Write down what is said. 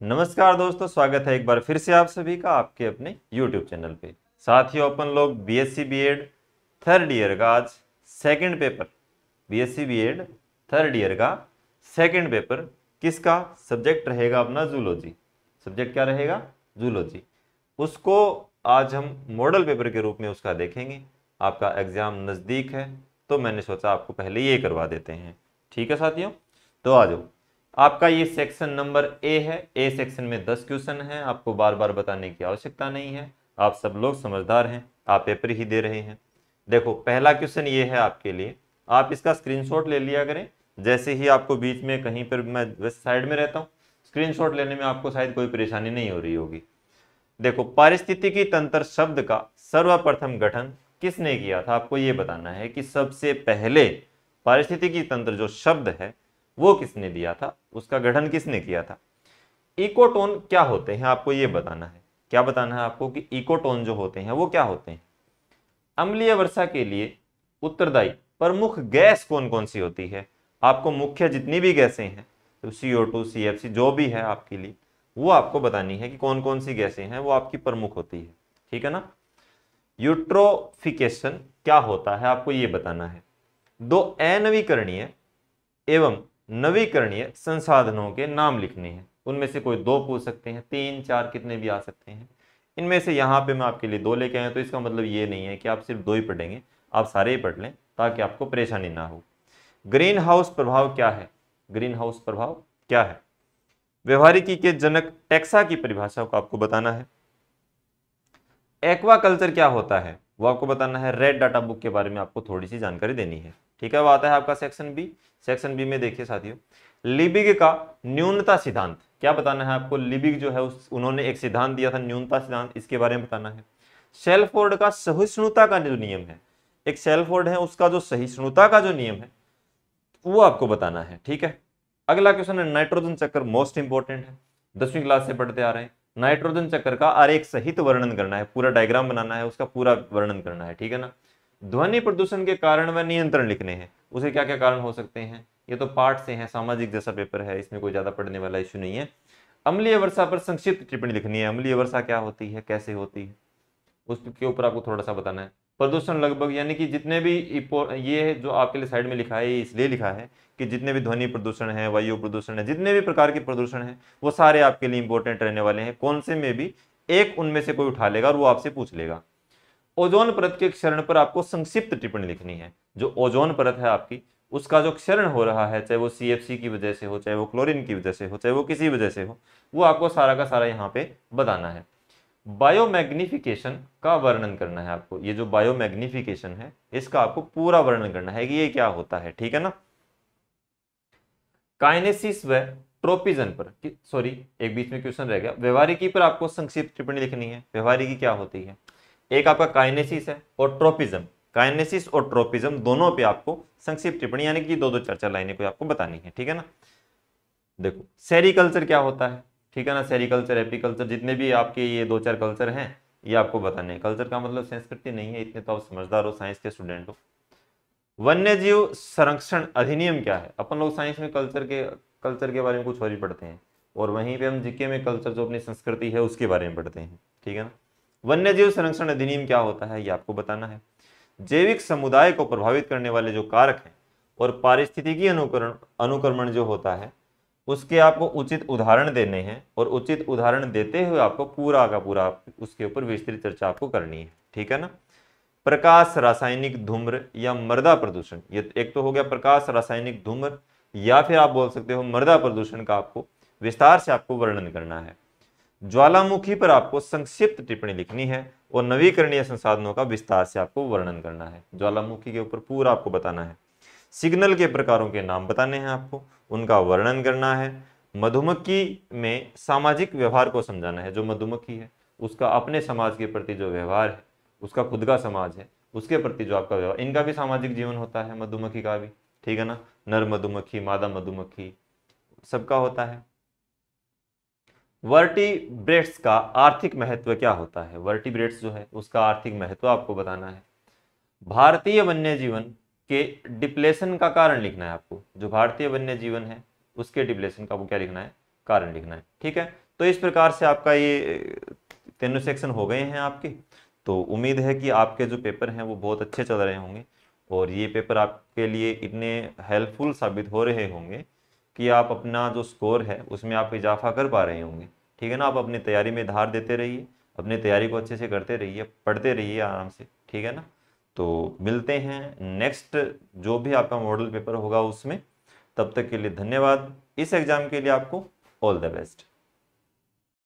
नमस्कार दोस्तों, स्वागत है एक बार फिर से आप सभी का आपके अपने YouTube चैनल पे। साथियों, अपन लोग बीएससी बीएड थर्ड ईयर का आज second paper, BSc BEd third year का सेकंड पेपर किसका सब्जेक्ट रहेगा? अपना जूलॉजी। सब्जेक्ट क्या रहेगा? जूलॉजी। उसको आज हम मॉडल पेपर के रूप में उसका देखेंगे। आपका एग्जाम नज़दीक है तो मैंने सोचा आपको पहले ये करवा देते हैं। ठीक है साथियों, तो आ जाओ। आपका ये सेक्शन नंबर ए है। ए सेक्शन में 10 क्वेश्चन हैं। आपको बार बार बताने की आवश्यकता नहीं है, आप सब लोग समझदार हैं, आप पेपर ही दे रहे हैं। देखो, पहला क्वेश्चन ये है आपके लिए, आप इसका स्क्रीनशॉट ले लिया करें। जैसे ही आपको बीच में कहीं पर, मैं वेस्ट साइड में रहता हूँ, स्क्रीनशॉट लेने में आपको शायद कोई परेशानी नहीं हो रही होगी। देखो, पारिस्थितिकी तंत्र शब्द का सर्वप्रथम गठन किसने किया था? आपको ये बताना है कि सबसे पहले पारिस्थितिकी तंत्र जो शब्द है वो किसने दिया था, उसका गठन किसने किया था। इकोटोन क्या होते हैं आपको ये बताना है। क्या बताना है आपको कि इकोटोन जो होते हैं वो क्या होते हैं। अम्लीय वर्षा के लिए उत्तरदायी प्रमुख गैस कौन कौन सी होती है? आपको मुख्य जितनी भी गैसें हैं, तो CO2, CFC जो भी है आपके लिए, वो आपको बतानी है कि कौन कौन सी गैसें हैं वो आपकी प्रमुख होती है। ठीक है ना। यूट्रोफिकेशन क्या होता है आपको ये बताना है। दो अनवीकरणीय एवं नवीकरणीय संसाधनों के नाम लिखने हैं। उनमें से कोई दो पूछ सकते हैं, 3, 4 कितने भी आ सकते हैं। इनमें से यहाँ पे मैं आपके लिए दो लेके आया, तो इसका मतलब ये नहीं है कि आप सिर्फ दो ही पढ़ेंगे, आप सारे ही पढ़ लें ताकि आपको परेशानी ना हो। ग्रीन हाउस प्रभाव क्या है? ग्रीन हाउस प्रभाव क्या है? व्यवहारिकी के जनक टेक्सा की परिभाषा को आपको बताना है। एक्वाकल्चर क्या होता है वो आपको बताना है। रेड डाटा बुक के बारे में आपको थोड़ी सी जानकारी देनी है। ठीक है, वो आता है आपका सेक्शन बी। सेक्शन बी में देखिए साथियों, लिबिग का न्यूनता सिद्धांत क्या बताना है आपको। लिबिग जो है उन्होंने एक सिद्धांत दिया था, न्यूनता सिद्धांत, इसके बारे में बताना है। शेल्फोर्ड का सहिष्णुता का जो नियम है, एक शेल्फोर्ड है, उसका जो सहिष्णुता का जो नियम है वो आपको बताना है। ठीक है। अगला क्वेश्चन है नाइट्रोजन चक्र, मोस्ट इंपॉर्टेंट है, 10वीं क्लास से पढ़ते आ रहे हैं। नाइट्रोजन चक्र का आरेख सहित वर्णन करना है, पूरा डायग्राम बनाना है, उसका पूरा वर्णन करना है। ठीक है ना। ध्वनि प्रदूषण के कारण व नियंत्रण लिखने हैं, उसे क्या क्या कारण हो सकते हैं। ये तो पाठ से है, सामाजिक जैसा पेपर है, इसमें कोई ज्यादा पढ़ने वाला इश्यू नहीं है। अम्लीय वर्षा पर संक्षिप्त टिप्पणी लिखनी है। अम्लीय वर्षा क्या होती है, कैसे होती है, उसके ऊपर आपको थोड़ा सा बताना है। प्रदूषण लगभग, यानी कि जितने भी ये जो आपके लिए साइड में लिखा है, ये इसलिए लिखा है कि जितने भी ध्वनि प्रदूषण है, वायु प्रदूषण है, जितने भी प्रकार के प्रदूषण है वो सारे आपके लिए इंपॉर्टेंट रहने वाले हैं। कौन से में भी एक उनमें से कोई उठा लेगा और वो आपसे पूछ लेगा। ओजोन परत के क्षरण पर आपको संक्षिप्त टिप्पणी लिखनी है। जो ओजोन परत है आपकी, उसका जो क्षरण हो रहा है, चाहे वो CFC की वजह से हो, चाहे वो क्लोरीन की वजह से हो, चाहे वो किसी वजह से हो, वो आपको सारा का सारा यहाँ पे बताना है। बायोमैग्निफिकेशन का वर्णन करना है आपको। ये जो बायोमैग्निफिकेशन है इसका आपको पूरा वर्णन करना है कि ये क्या होता है। ठीक है ना। काइनेसिस व ट्रोपिजन पर, सॉरी एक बीच में क्वेश्चन रह गया, व्यवहारिकी पर आपको संक्षिप्त टिप्पणी लिखनी है। व्यवहारिकी क्या होती है? एक आपका काइनेसिस है और ट्रोपिज्म। काइनेसिस और ट्रोपिज्म दोनों पे आपको संक्षिप्त टिप्पणी, यानी कि 2-2 4-4 लाइनें कोई आपको बतानी है। ठीक है ना। देखो, सेरिकल्चर क्या होता है। ठीक है ना। सेरिकल्चर, एपीकल्चर, जितने भी आपके ये 2-4 कल्चर हैं ये आपको बताने हैं। कल्चर का मतलब संस्कृति नहीं है, इतने तो आप समझदार हो, साइंस के स्टूडेंट हो। वन्य जीव संरक्षण अधिनियम क्या है? अपन लोग साइंस में कल्चर के बारे में कुछ और ही पढ़ते हैं, और वहीं पे हम जीके में कल्चर जो अपनी संस्कृति है उसके बारे में पढ़ते हैं। ठीक है ना। वन्य जीव संरक्षण अधिनियम क्या होता है ये आपको बताना है। जैविक समुदाय को प्रभावित करने वाले जो कारक हैं और पारिस्थितिकी अनुक्रमण जो होता है उसके आपको उचित उदाहरण देने हैं, और उचित उदाहरण देते हुए आपको पूरा का पूरा उसके ऊपर विस्तृत चर्चा आपको करनी है। ठीक है ना। प्रकाश रासायनिक धूम्र या मृदा प्रदूषण, ये एक तो हो गया प्रकाश रासायनिक धूम्र, या फिर आप बोल सकते हो मृदा प्रदूषण का आपको विस्तार से आपको वर्णन करना है। ज्वालामुखी पर आपको संक्षिप्त टिप्पणी लिखनी है और नवीकरणीय संसाधनों का विस्तार से आपको वर्णन करना है। ज्वालामुखी के ऊपर पूरा आपको बताना है। सिग्नल के प्रकारों के नाम बताने हैं आपको, उनका वर्णन करना है। मधुमक्खी में सामाजिक व्यवहार को समझाना है। जो मधुमक्खी है उसका अपने समाज के प्रति जो व्यवहार है, उसका खुद का समाज है उसके प्रति जो आपका व्यवहार, इनका भी सामाजिक जीवन होता है, मधुमक्खी का भी। ठीक है ना। नर मधुमक्खी, मादा मधुमक्खी, सबका होता है। वर्टिब्रेट्स का आर्थिक महत्व क्या होता है? वर्टिब्रेट्स जो है उसका आर्थिक महत्व आपको बताना है। भारतीय वन्य जीवन के डिप्लेशन का कारण लिखना है आपको। जो भारतीय वन्य जीवन है उसके डिप्लेशन का वो क्या लिखना है? कारण लिखना है। ठीक है। तो इस प्रकार से आपका ये तीनों सेक्शन हो गए हैं आपके। तो उम्मीद है कि आपके जो पेपर हैं वो बहुत अच्छे चल रहे होंगे और ये पेपर आपके लिए इतने हेल्पफुल साबित हो रहे होंगे कि आप अपना जो स्कोर है उसमें आप इजाफा कर पा रहे होंगे। ठीक है ना, आप अपनी तैयारी में धार देते रहिए, अपनी तैयारी को अच्छे से करते रहिए, पढ़ते रहिए आराम से। ठीक है ना, तो मिलते हैं नेक्स्ट जो भी आपका मॉडल पेपर होगा उसमें। तब तक के लिए धन्यवाद। इस एग्जाम के लिए आपको ऑल द बेस्ट।